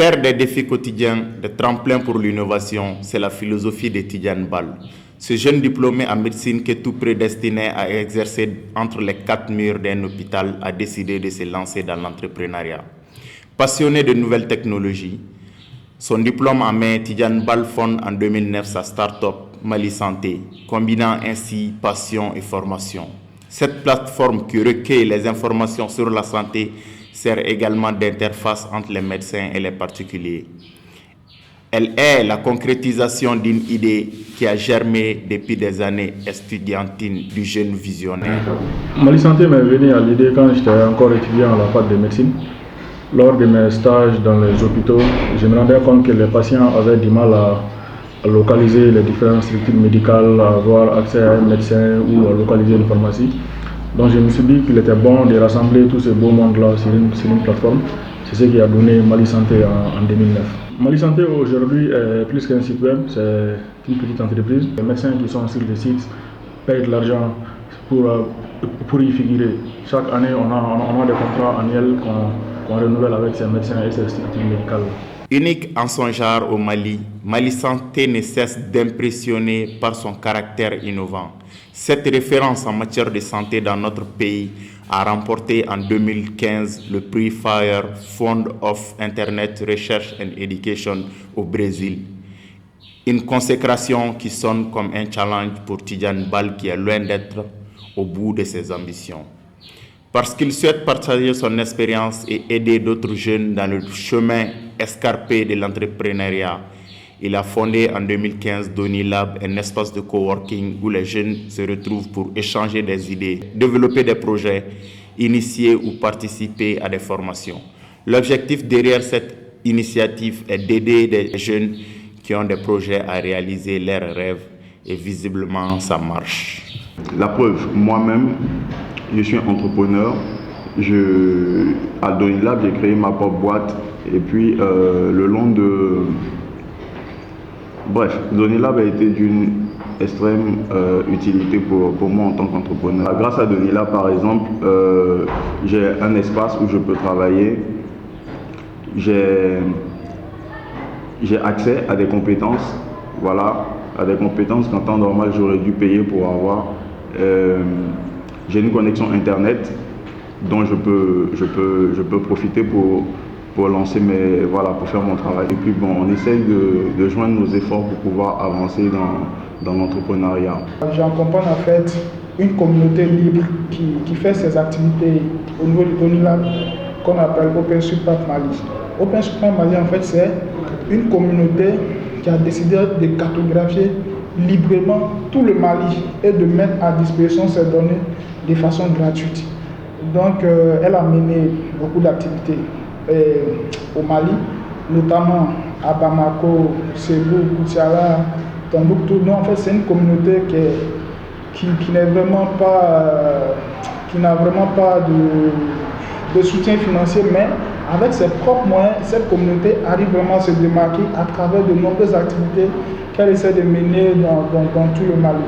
Faire des défis quotidiens, des tremplins pour l'innovation, c'est la philosophie de Tidiane Bal. Ce jeune diplômé en médecine qui est tout prédestiné à exercer entre les quatre murs d'un hôpital a décidé de se lancer dans l'entrepreneuriat. Passionné de nouvelles technologies, son diplôme en main, Tidiane Bal fonde en 2009 sa start-up Mali Santé, combinant ainsi passion et formation. Cette plateforme qui recueille les informations sur la santé sert également d'interface entre les médecins et les particuliers. Elle est la concrétisation d'une idée qui a germé depuis des années estudiantines du jeune visionnaire. Mali Santé m'est venue à l'idée quand j'étais encore étudiant à la fac de médecine. Lors de mes stages dans les hôpitaux, je me rendais compte que les patients avaient du mal à localiser les différentes structures médicales, à avoir accès à un médecin ou à localiser une pharmacie. Donc je me suis dit qu'il était bon de rassembler tout ce beau monde-là sur une plateforme. C'est ce qui a donné Mali Santé en 2009. Mali Santé aujourd'hui est plus qu'un site web, c'est une petite entreprise. Les médecins qui sont sur le site payent de l'argent pour y figurer. Chaque année, on a des contrats annuels qu'on renouvelle avec ces médecins et ces structures médicales. Unique en son genre au Mali, Mali Santé ne cesse d'impressionner par son caractère innovant. Cette référence en matière de santé dans notre pays a remporté en 2015 le prix FIRE Fund of Internet Research and Education au Brésil. Une consécration qui sonne comme un challenge pour Tidiane Bal qui est loin d'être au bout de ses ambitions. Parce qu'il souhaite partager son expérience et aider d'autres jeunes dans le chemin escarpé de l'entrepreneuriat, il a fondé en 2015 Doni Lab, un espace de coworking où les jeunes se retrouvent pour échanger des idées, développer des projets, initier ou participer à des formations. L'objectif derrière cette initiative est d'aider des jeunes qui ont des projets à réaliser leurs rêves et visiblement ça marche. La preuve, moi-même, je suis entrepreneur. À Doni Lab, j'ai créé ma propre boîte et puis le long de... Bref, Doni Lab a été d'une extrême utilité pour moi en tant qu'entrepreneur. Grâce à Doni Lab, par exemple, j'ai un espace où je peux travailler. J'ai accès à des compétences, voilà, à des compétences qu'en temps normal j'aurais dû payer pour avoir. J'ai une connexion internet dont je peux profiter pour lancer pour faire mon travail. Et puis bon, on essaye de joindre nos efforts pour pouvoir avancer dans l'entrepreneuriat. J'accompagne en fait une communauté libre qui fait ses activités au niveau du Doni Lab qu'on appelle Open Support Mali. Open Support Mali en fait c'est une communauté qui a décidé de cartographier librement tout le Mali et de mettre à disposition ces données de façon gratuite. Donc elle a mené beaucoup d'activités au Mali, notamment à Bamako, Ségou, Koutiara, Tombouctou. Donc en fait c'est une communauté qui n'a vraiment pas de soutien financier, mais avec ses propres moyens, cette communauté arrive vraiment à se démarquer à travers de nombreuses activités qu'elle essaie de mener dans tout le Mali.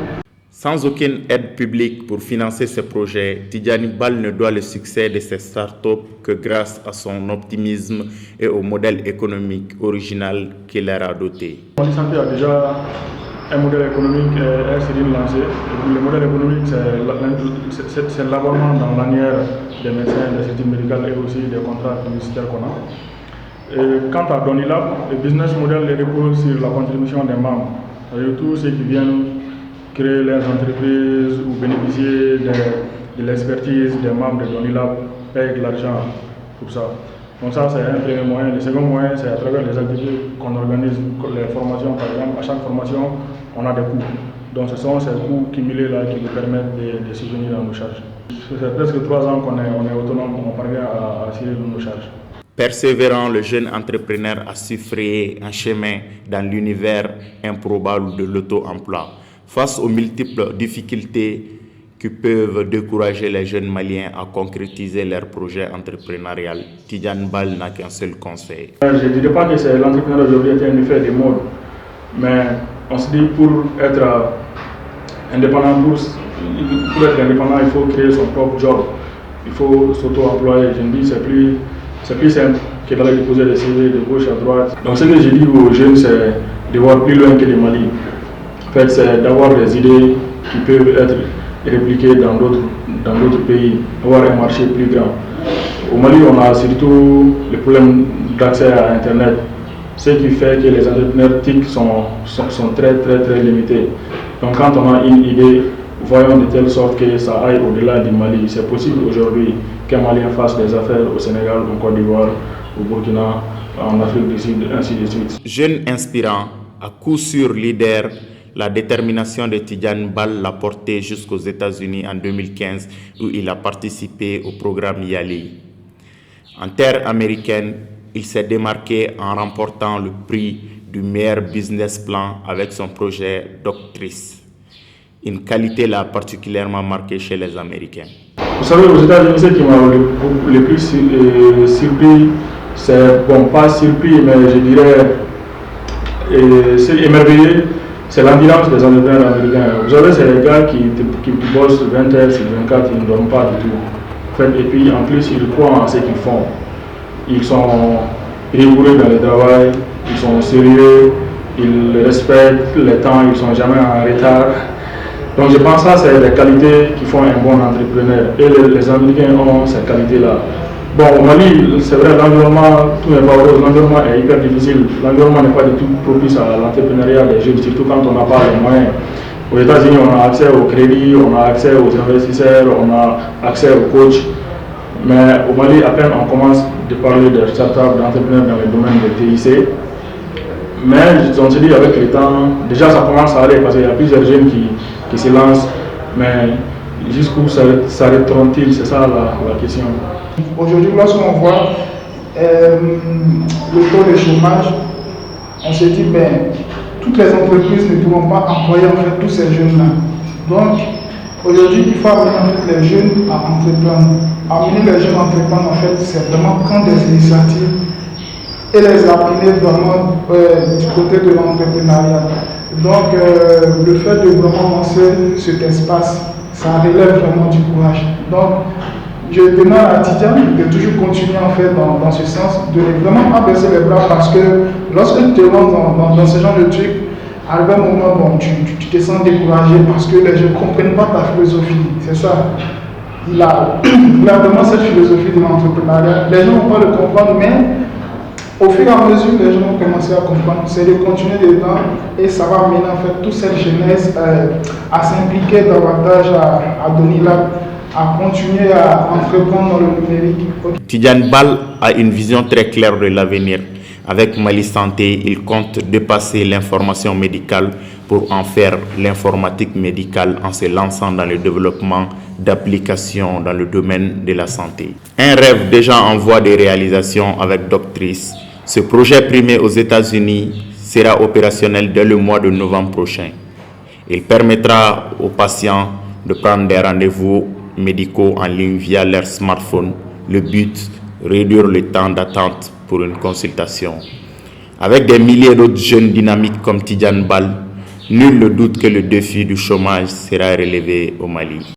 Sans aucune aide publique pour financer ces projets, Tidiane Bal ne doit le succès de ses startups que grâce à son optimisme et au modèle économique original qu'il leur a doté. Mali Santé a déjà un modèle économique est lancé. Le modèle économique, c'est l'abonnement dans l'annuaire des médecins, des structures médicales et aussi des contrats publicitaires qu'on a. Et quant à Doni Lab, le business model repose sur la contribution des membres. Tous ceux qui viennent créer leurs entreprises ou bénéficier de l'expertise des membres de Doni Lab payent de l'argent pour ça. Donc ça, c'est un premier moyen. Le second moyen, c'est à travers les activités qu'on organise, les formations par exemple. À chaque formation, on a des coûts. Donc ce sont ces coûts cumulés là qui nous permettent de subvenir à nos charges. C'est presque 3 ans qu'on est autonome, on parvient à assurer nos charges. Persévérant, le jeune entrepreneur a su frayer un chemin dans l'univers improbable de l'auto-emploi. Face aux multiples difficultés qui peuvent décourager les jeunes Maliens à concrétiser leurs projets entrepreneuriaux, Tidiane Bal n'a qu'un seul conseil. Je ne dirais pas que l'entrepreneuriat aujourd'hui est un effet de mode, mais on se dit pour être indépendant, il faut créer son propre job, il faut s'auto-employer. Je me dis c'est plus simple qui est allé déposer des CV de gauche à droite. Donc ce que je dis aux jeunes, c'est de voir plus loin que le Mali. En fait, c'est d'avoir des idées qui peuvent être répliquées dans d'autres pays, avoir un marché plus grand. Au Mali, on a surtout le problème d'accès à Internet, ce qui fait que les entrepreneurs TIC sont très limités. Donc quand on a une idée, voyons de telle sorte que ça aille au-delà du Mali. C'est possible aujourd'hui qu'un Malien fasse des affaires au Sénégal, en Côte d'Ivoire, au Burkina, en Afrique du Sud, ainsi de suite. Jeune inspirant, à coup sûr leader, la détermination de Tidiane Bal l'a porté jusqu'aux États-Unis en 2015 où il a participé au programme YALI. En terre américaine, il s'est démarqué en remportant le prix du meilleur business plan avec son projet Doctrice. Une qualité l'a particulièrement marqué chez les Américains. Vous savez, aux États-Unis, ce qui m'a le plus surpris, c'est, bon, pas surpris, mais je dirais, c'est émerveillé, c'est l'endurance des entrepreneurs américains. Vous savez, c'est les gars qui bossent 20 heures sur 24, ils ne dorment pas du tout. En fait, et puis, en plus, ils croient en ce qu'ils font. Ils sont rigoureux dans le travail, ils sont sérieux, ils respectent les temps, ils ne sont jamais en retard. Donc je pense que ça, c'est les qualités qui font un bon entrepreneur. Et les Américains ont ces qualités-là. Bon, au Mali, c'est vrai, l'environnement, tout n'est pas rose, l'environnement est hyper difficile. L'environnement n'est pas du tout propice à l'entrepreneuriat des jeunes, surtout quand on n'a pas les moyens. Aux États-Unis, on a accès au crédit, on a accès aux investisseurs, on a accès aux coachs. Mais au Mali, à peine on commence de parler de startups, d'entrepreneurs dans le domaine de TIC. Mais on se dit avec le temps, déjà ça commence à aller parce qu'il y a plusieurs jeunes qui se lancent. Mais jusqu'où s'arrêteront-ils? C'est ça la question. Aujourd'hui, lorsqu'on voit le taux de chômage, on se dit ben toutes les entreprises ne pourront pas employer en fait tous ces jeunes-là. Donc aujourd'hui, il faut amener en fait les jeunes à entreprendre. Amener les jeunes à entreprendre en fait, c'est vraiment prendre des initiatives et les amener vraiment du côté de l'entrepreneuriat. Donc le fait de vraiment lancer cet espace, ça relève vraiment du courage. Donc je demande à Tidiane de toujours continuer en fait dans ce sens, de ne vraiment pas baisser les bras parce que lorsque tu te lances dans ce genre de trucs, à un moment bon, tu te sens découragé parce que les gens ne comprennent pas ta philosophie. C'est ça. Il a vraiment cette philosophie de l'entrepreneuriat. Les gens ne vont pas le comprendre, mais au fur et à mesure, les gens vont commencer à comprendre. C'est de continuer dedans et ça va amener en fait toute cette jeunesse à s'impliquer davantage, à donner à continuer à entreprendre dans le numérique. Tidiane Bal a une vision très claire de l'avenir. Avec Mali Santé, il compte dépasser l'information médicale pour en faire l'informatique médicale en se lançant dans le développement d'applications dans le domaine de la santé. Un rêve déjà en voie de réalisation avec Doctrice. Ce projet primé aux États-Unis sera opérationnel dès le mois de novembre prochain. Il permettra aux patients de prendre des rendez-vous médicaux en ligne via leur smartphone. Le but, réduire le temps d'attente pour une consultation. Avec des milliers d'autres jeunes dynamiques comme Tidiane Bal, nul ne doute que le défi du chômage sera relevé au Mali.